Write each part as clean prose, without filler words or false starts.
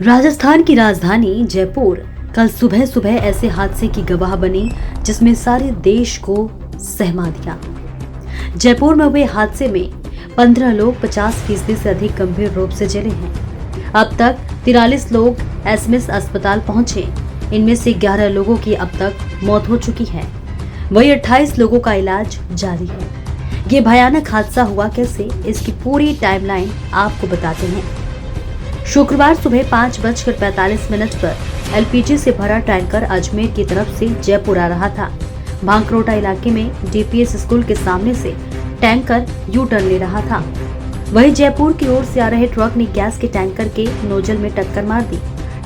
राजस्थान की राजधानी जयपुर कल सुबह सुबह ऐसे हादसे की गवाह बनी जिसमें सारे देश को सहमा दिया। जयपुर में हुए हादसे में 15 लोग 50% से अधिक गंभीर रूप से जले हैं। अब तक 43 लोग एसएमएस अस्पताल पहुंचे। इनमें से 11 लोगों की अब तक मौत हो चुकी है, वहीं 28 लोगों का इलाज जारी है। ये भयानक हादसा हुआ कैसे, इसकी पूरी टाइमलाइन आपको बताते हैं। शुक्रवार सुबह 5:45 पर एलपीजी से भरा टैंकर अजमेर की तरफ से जयपुर आ रहा था। भांकरोटा इलाके में डीपीएस स्कूल के सामने से टैंकर यू टर्न ले रहा था। वहीं जयपुर की ओर से आ रहे ट्रक ने गैस के टैंकर के नोजल में टक्कर मार दी।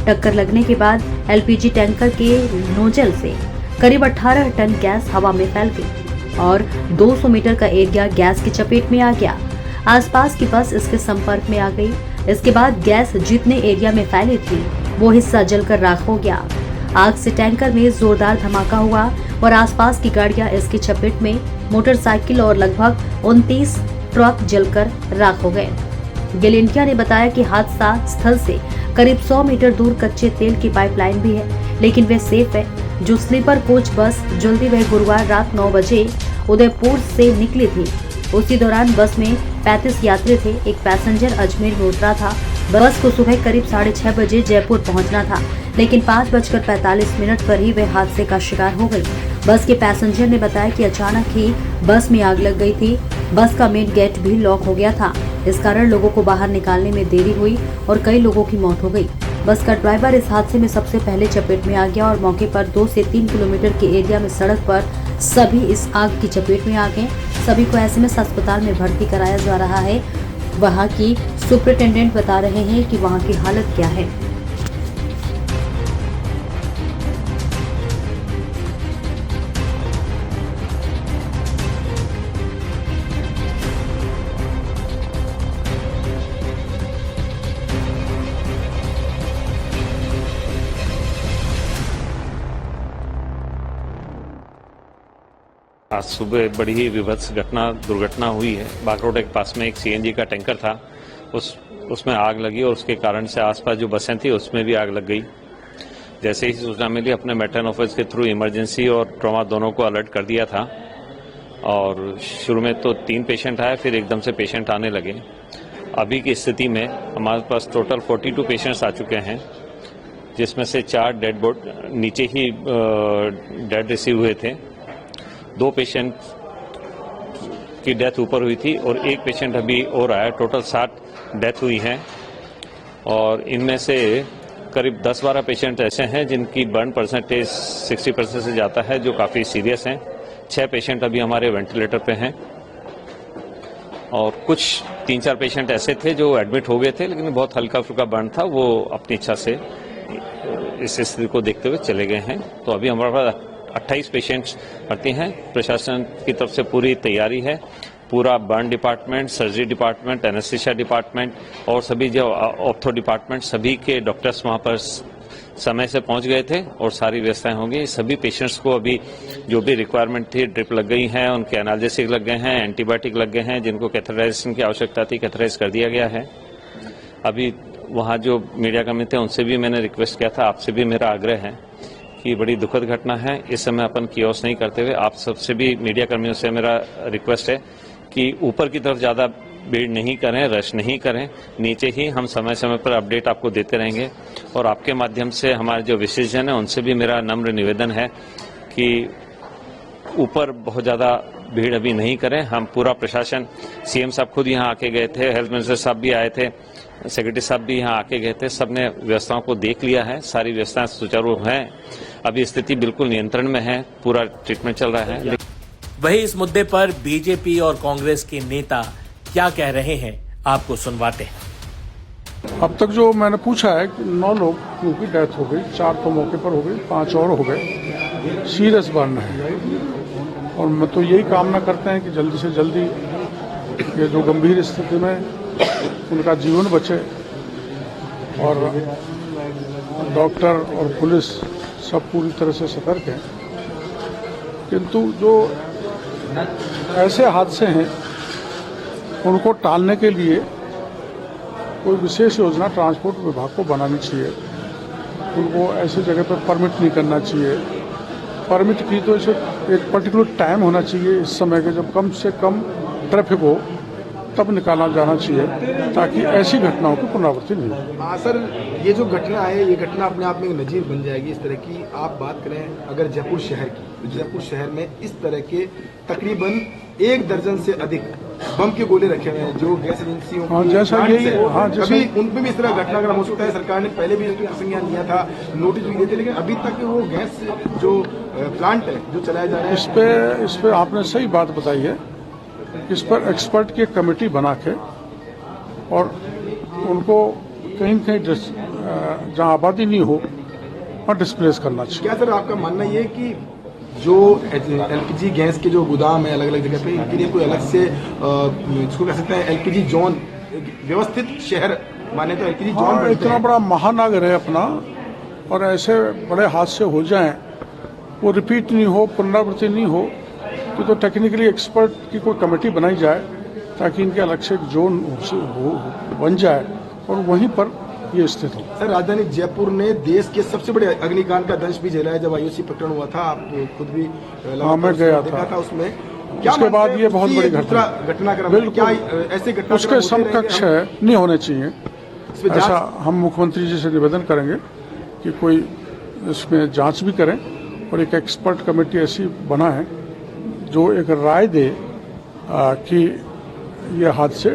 टक्कर लगने के बाद एलपीजी टैंकर के नोजल से करीब 18 टन गैस हवा में फैल गई और 200 मीटर का एरिया गैस की चपेट में आ गया। आसपास की बस इसके संपर्क में आ गई। इसके बाद गैस जितने एरिया में फैली थी वो हिस्सा जलकर राख हो गया। आग से टैंकर में जोरदार धमाका हुआ और आसपास की गाड़ियां इसकी चपेट में, मोटरसाइकिल और लगभग 29 ट्रक जलकर राख हो गए। गेल इंडिया ने बताया कि हादसा स्थल से करीब 100 मीटर दूर कच्चे तेल की पाइपलाइन भी है, लेकिन वे सेफ है। जो स्लीपर कोच बस जल्दी वह गुरुवार रात 9 बजे उदयपुर से निकली थी। उसी दौरान बस में 35 यात्री थे। एक पैसेंजर अजमेर में उतरा था। बस को सुबह करीब 6:30 बजे जयपुर पहुंचना था, लेकिन 5:45 पर ही वह हादसे का शिकार हो गई। बस के पैसेंजर ने बताया कि अचानक ही बस में आग लग गई थी। बस का मेन गेट भी लॉक हो गया था। इस कारण लोगों को बाहर निकालने में देरी हुई और कई लोगों की मौत हो गई। बस का ड्राइवर इस हादसे में सबसे पहले चपेट में आ गया और मौके पर 2 से 3 किलोमीटर के एरिया में सड़क पर सभी इस आग की चपेट में आ गए। सभी को एसएमएस अस्पताल में भर्ती कराया जा रहा है। वहां की सुपरिटेंडेंट बता रहे हैं कि वहां की हालत क्या है। आज सुबह बड़ी ही विभत्स दुर्घटना हुई है। भांकरोटा के पास में एक सीएनजी का टैंकर था, उसमें आग लगी और उसके कारण से आसपास जो बसें थी उसमें भी आग लग गई। जैसे ही सूचना मिली, अपने मैटर्न ऑफिस के थ्रू इमरजेंसी और ट्रॉमा दोनों को अलर्ट कर दिया था और शुरू में तो 3 पेशेंट आए, फिर एकदम से पेशेंट आने लगे। अभी की स्थिति में हमारे पास टोटल 42 पेशेंट्स आ चुके हैं, जिसमें से 4 डेड बॉडी नीचे ही डेड रिसीव हुए थे। 2 पेशेंट की डेथ ऊपर हुई थी और 1 पेशेंट अभी और आया। टोटल 7 डेथ हुई हैं और इनमें से करीब 10-12 पेशेंट ऐसे हैं जिनकी बर्न परसेंटेज 60% से जाता है, जो काफ़ी सीरियस हैं। 6 पेशेंट अभी हमारे वेंटिलेटर पे हैं और कुछ 3-4 पेशेंट ऐसे थे जो एडमिट हो गए थे, लेकिन बहुत हल्का फुल्का बर्न था, वो अपनी इच्छा से इस स्थिति को देखते हुए चले गए हैं। तो अभी हमारे पास 28 पेशेंट्स भर्ती हैं। प्रशासन की तरफ से पूरी तैयारी है। पूरा burn department, surgery department, anaesthesia department और सभी जो ऑर्थो डिपार्टमेंट, सभी के डॉक्टर्स वहां पर समय से पहुंच गए थे और सारी व्यवस्थाएं होंगी। सभी पेशेंट्स को अभी जो भी रिक्वायरमेंट थी, ड्रिप लग गई हैं, उनके एनाल्जेसिक लग गए हैं, एंटीबायोटिक लग गए हैं, जिनको कैथेटराइजेशन की आवश्यकता थी कैथेटराइज कर दिया गया है। अभी वहाँ जो मीडिया कर्मी थे उनसे भी मैंने रिक्वेस्ट किया था, आपसे भी मेरा आग्रह है कि बड़ी दुखद घटना है। इस समय अपन कियोस नहीं करते हुए आप सबसे भी, मीडिया कर्मियों से मेरा रिक्वेस्ट है कि ऊपर की तरफ ज़्यादा भीड़ नहीं करें, रश नहीं करें। नीचे ही हम समय समय पर अपडेट आपको देते रहेंगे और आपके माध्यम से हमारे जो विशेषजन हैं उनसे भी मेरा नम्र निवेदन है कि ऊपर बहुत ज़्यादा भीड़ अभी नहीं करें। हम पूरा प्रशासन, सीएम साहब खुद यहाँ आके गए थे, हेल्थ मिनिस्टर साहब भी आए थे, सेक्रेटरी साहब भी यहाँ आके गए थे, सबने व्यवस्थाओं को देख लिया है। सारी व्यवस्थाएं सुचारू हैं। अभी स्थिति बिल्कुल नियंत्रण में है, पूरा ट्रीटमेंट चल रहा है। वहीं इस मुद्दे पर बीजेपी और कांग्रेस के नेता क्या कह रहे हैं, आपको सुनवाते हैं। अब तक जो मैंने पूछा है कि 9 लोगों की डेथ हो गई, 4 तो मौके पर हो गई, 5 और हो गए, सीरियस बर्न है। और मैं तो यही कामना करते हैं कि जल्दी से जल्दी ये जो गंभीर स्थिति में उनका जीवन बचे और डॉक्टर और पुलिस सब पूरी तरह से सतर्क हैं। किंतु जो ऐसे हादसे हैं उनको टालने के लिए कोई विशेष योजना ट्रांसपोर्ट विभाग को बनानी चाहिए। उनको ऐसे जगह पर परमिट नहीं करना चाहिए। परमिट की तो इसे एक पर्टिकुलर टाइम होना चाहिए इस समय के, जब कम से कम ट्रैफिक हो तब निकाला जाना चाहिए, ताकि ऐसी घटनाओं की पुनरावृत्ति नहीं हो। हाँ सर, ये जो घटना है, ये घटना अपने आप में एक नजीर बन जाएगी इस तरह की। आप बात करें अगर जयपुर शहर की, तो जयपुर शहर में इस तरह के तकरीबन 1 दर्जन से अधिक बम के गोले रखे हुए हैं जो गैस एजेंसियों हाँ, जैसा यही अभी उन पे भी इस तरह घटनाक्रम हो सकता है। सरकार ने पहले भी इसके संज्ञान लिया था, नोटिस भी दिए थे, लेकिन अभी तक वो गैस जो प्लांट है जो चलाया जा रहा है, इस पे आपने सही बात बताई है। इस पर एक्सपर्ट की एक कमेटी बना के और उनको कहीं न कहीं जहाँ आबादी नहीं हो वहाँ डिस्प्लेस करना चाहिए। क्या सर आपका मानना ये है कि जो एलपीजी गैस के जो गोदाम है अलग अलग जगह पे, इनके लिए कोई अलग से इसको कह सकते हैं एलपीजी जोन, व्यवस्थित शहर माने तो एलपीजी जोन इतना बड़ा महानगर है अपना, और ऐसे बड़े हादसे हो जाएं, वो रिपीट नहीं हो, पुनरावृत्ति नहीं हो, तो टेक्निकली एक्सपर्ट की कोई कमेटी बनाई जाए ताकि इनके अलग से एक जोन बन जाए और वहीं पर ये स्थित हो। सर, राजधानी जयपुर ने देश के सबसे बड़े अग्निकांड का दंश भी झेला है। जब आईओसी प्रकरण हुआ था, आप खुद भी मैं गया था उसमें, उसके बाद ये बहुत बड़ी घटनाक्रम है, क्या ऐसे घटना उसके समकक्ष नहीं होने चाहिए। ऐसा हम मुख्यमंत्री जी से निवेदन करेंगे कि कोई इसमें जांच भी करें और एक एक्सपर्ट कमेटी ऐसी बनाए जो एक राय दे कि ये हादसे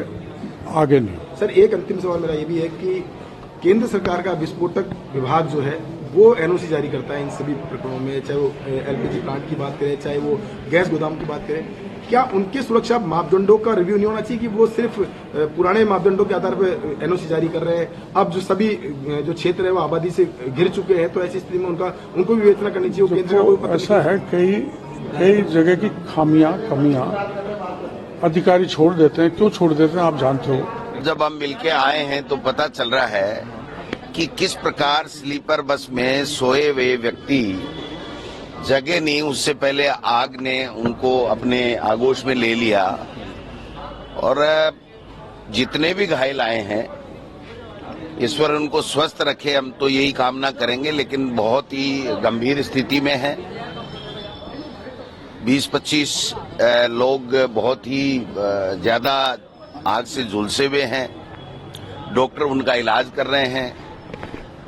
आगे नहीं हो। सर, एक अंतिम सवाल मेरा ये भी है कि केंद्र सरकार का विस्फोटक विभाग जो है वो एनओसी जारी करता है इन सभी प्रकरणों में, चाहे वो एलपीजी प्लांट की बात करें, चाहे वो गैस गोदाम की बात करें। क्या उनके सुरक्षा मापदंडों का रिव्यू नहीं होना चाहिए कि वो सिर्फ पुराने मापदंडों के आधार पर एनओसी जारी कर रहे हैं? अब जो सभी जो क्षेत्र है वो आबादी से घिर चुके हैं, तो ऐसी स्थिति में उनको भी विवेचना करनी चाहिए। केंद्र ऐसा है, कई जगह की कमियां अधिकारी छोड़ देते हैं। क्यों छोड़ देते हैं आप जानते हो। जब हम मिलके आए हैं तो पता चल रहा है कि किस प्रकार स्लीपर बस में सोए हुए व्यक्ति जगह नहीं, उससे पहले आग ने उनको अपने आगोश में ले लिया और जितने भी घायल आए हैं ईश्वर उनको स्वस्थ रखे, हम तो यही कामना करेंगे। लेकिन बहुत ही गंभीर स्थिति में है। 20-25 लोग बहुत ही ज्यादा आग से झुलसे हुए हैं। डॉक्टर उनका इलाज कर रहे हैं।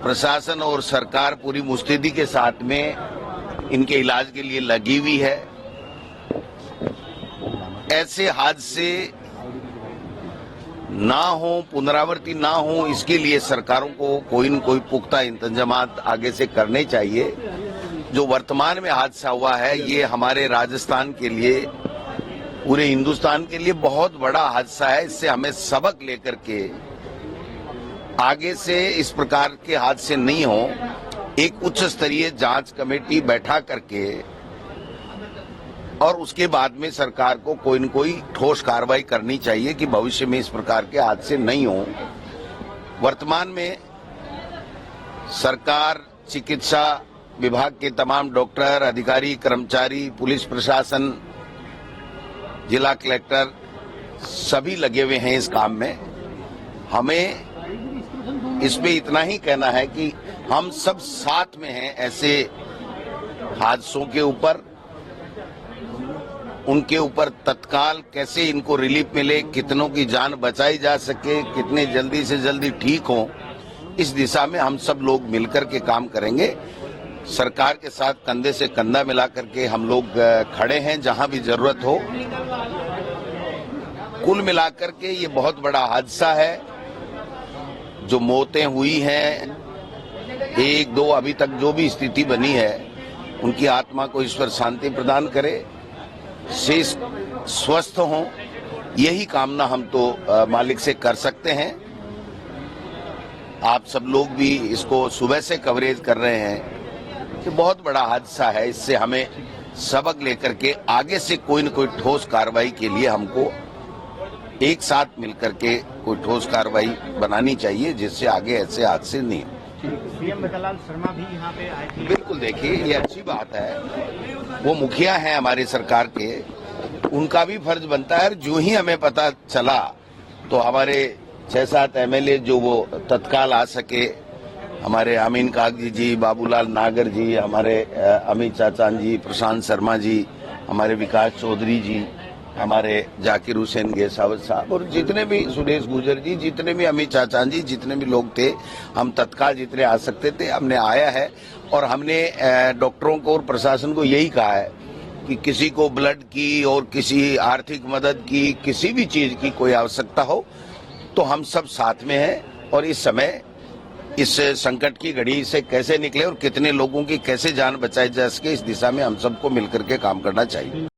प्रशासन और सरकार पूरी मुस्तैदी के साथ में इनके इलाज के लिए लगी हुई है। ऐसे हादसे ना हो, पुनरावृत्ति ना हो, इसके लिए सरकारों को कोई न कोई पुख्ता इंतजामात आगे से करने चाहिए। जो वर्तमान में हादसा हुआ है, ये हमारे राजस्थान के लिए, पूरे हिंदुस्तान के लिए बहुत बड़ा हादसा है। इससे हमें सबक लेकर के आगे से इस प्रकार के हादसे नहीं हो, एक उच्च स्तरीय जांच कमेटी बैठा करके और उसके बाद में सरकार को कोई न कोई ठोस कार्रवाई करनी चाहिए कि भविष्य में इस प्रकार के हादसे नहीं हो। वर्तमान में सरकार, चिकित्सा विभाग के तमाम डॉक्टर, अधिकारी, कर्मचारी, पुलिस प्रशासन, जिला कलेक्टर सभी लगे हुए हैं इस काम में। हमें इसमें इतना ही कहना है कि हम सब साथ में हैं ऐसे हादसों के ऊपर। उनके ऊपर तत्काल कैसे इनको रिलीफ मिले, कितनों की जान बचाई जा सके, कितने जल्दी से जल्दी ठीक हो, इस दिशा में हम सब लोग मिलकर के काम करेंगे। सरकार के साथ कंधे से कंधा मिला करके हम लोग खड़े हैं जहां भी जरूरत हो। कुल मिलाकर के ये बहुत बड़ा हादसा है। जो मौतें हुई हैं, 1-2 अभी तक जो भी स्थिति बनी है, उनकी आत्मा को ईश्वर शांति प्रदान करे, शेष स्वस्थ हों, यही कामना हम तो मालिक से कर सकते हैं। आप सब लोग भी इसको सुबह से कवरेज कर रहे हैं कि बहुत बड़ा हादसा है। इससे हमें सबक लेकर के आगे से कोई न कोई ठोस कार्रवाई के लिए हमको एक साथ मिलकर के कोई ठोस कार्रवाई बनानी चाहिए, जिससे आगे ऐसे हादसे नहीं हो। सीएम बल्लाल शर्मा भी यहाँ पे आए थे। बिल्कुल, देखिए ये अच्छी बात है। वो मुखिया हैं हमारी सरकार के, उनका भी फर्ज बनता है। जो ही हमें पता चला तो हमारे 6-7 एमएलए जो वो तत्काल आ सके, हमारे अमीन कागजी जी, बाबूलाल नागर जी, हमारे अमित चाचान जी, प्रशांत शर्मा जी, हमारे विकास चौधरी जी, हमारे जाकिर हुसैन गेसावत साहब और जितने भी सुरेश गुर्जर जी, जितने भी अमित चाचान जी, जितने भी लोग थे, हम तत्काल जितने आ सकते थे हमने आया है। और हमने डॉक्टरों को और प्रशासन को यही कहा है कि किसी को ब्लड की और किसी आर्थिक मदद की, किसी भी चीज की कोई आवश्यकता हो तो हम सब साथ में हैं। और इस समय इस संकट की घड़ी से कैसे निकले और कितने लोगों की कैसे जान बचाई जा सके, इस दिशा में हम सबको मिलकर के काम करना चाहिए।